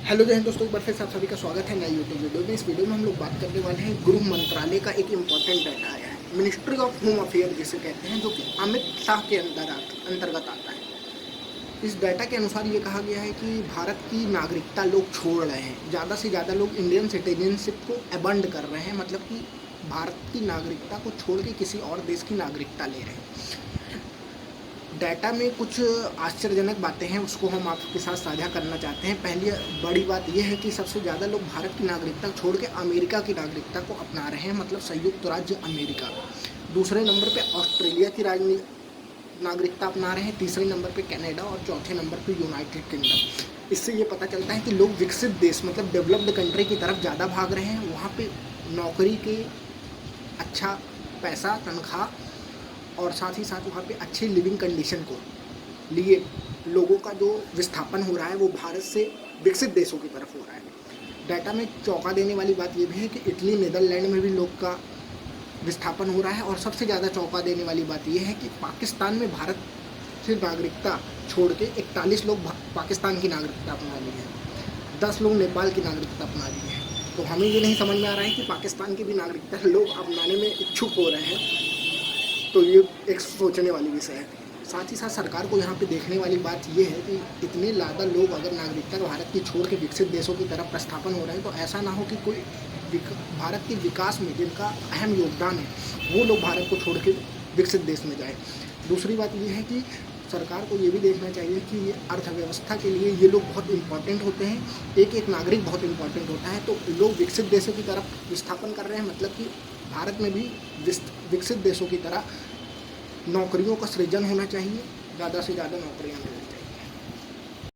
Hello जय हिंद दोस्तों, एक बार फिर से आप सभी का स्वागत है नई यूट्यूब वीडियो में। इस वीडियो में हम लोग बात करने वाले हैं गृह मंत्रालय का एक इम्पॉर्टेंट डाटा आया है, मिनिस्ट्री ऑफ होम अफेयर जिसे कहते हैं, जो कि अमित शाह के अंतर्गत आता है। इस डाटा के अनुसार ये कहा गया है कि भारत की नागरिकता लोग छोड़ रहे हैं, ज़्यादा से ज़्यादा लोग इंडियन सिटीजनशिप को अबंड कर रहे हैं, मतलब कि भारत की नागरिकता को छोड़ के किसी और देश की नागरिकता ले रहे हैं। डाटा में कुछ आश्चर्यजनक बातें हैं, उसको हम आपके साथ साझा करना चाहते हैं। पहली बड़ी बात यह है कि सबसे ज़्यादा लोग भारत की नागरिकता छोड़ के अमेरिका की नागरिकता को अपना रहे हैं, मतलब संयुक्त राज्य अमेरिका। दूसरे नंबर पे ऑस्ट्रेलिया की नागरिकता अपना रहे हैं, तीसरे नंबर पे कनाडा और चौथे नंबर पे यूनाइटेड किंगडम। इससे ये पता चलता है कि लोग विकसित देश मतलब डेवलप्ड कंट्री की तरफ ज़्यादा भाग रहे हैं। वहाँ पे नौकरी के अच्छा पैसा, तनख्वाह और साथ ही साथ वहाँ पे अच्छी लिविंग कंडीशन को लिए लोगों का जो विस्थापन हो रहा है वो भारत से विकसित देशों की तरफ हो रहा है। डाटा में चौंका देने वाली बात ये भी है कि इटली, नीदरलैंड में भी लोग का विस्थापन हो रहा है। और सबसे ज़्यादा चौंका देने वाली बात ये है कि पाकिस्तान में भारत से नागरिकता छोड़ के 41 लोग पाकिस्तान की नागरिकता अपना ली है, 10 लोग नेपाल की नागरिकता अपना ली है। तो हमें ये नहीं समझ में आ रहा है कि पाकिस्तान की भी नागरिकता लोग अपनाने में इच्छुक हो रहे हैं, तो ये एक सोचने वाली विषय है। साथ ही साथ सरकार को यहाँ पे देखने वाली बात ये है कि इतने ज़्यादा लोग अगर नागरिकता भारत की छोड़ के विकसित देशों की तरफ प्रस्थापन हो रहे हैं, तो ऐसा ना हो कि कोई भारत के विकास में जिनका अहम योगदान है वो लोग भारत को छोड़ के विकसित देश में जाए। दूसरी बात ये है कि सरकार को ये भी देखना चाहिए कि ये अर्थव्यवस्था के लिए ये लोग बहुत इम्पॉर्टेंट होते हैं, एक एक नागरिक बहुत इम्पॉर्टेंट होता है। तो लोग विकसित देशों की तरफ विस्थापन कर रहे हैं, मतलब कि भारत में भी विकसित देशों की तरह नौकरियों का सृजन होना चाहिए, ज़्यादा से ज़्यादा नौकरियां मिलें।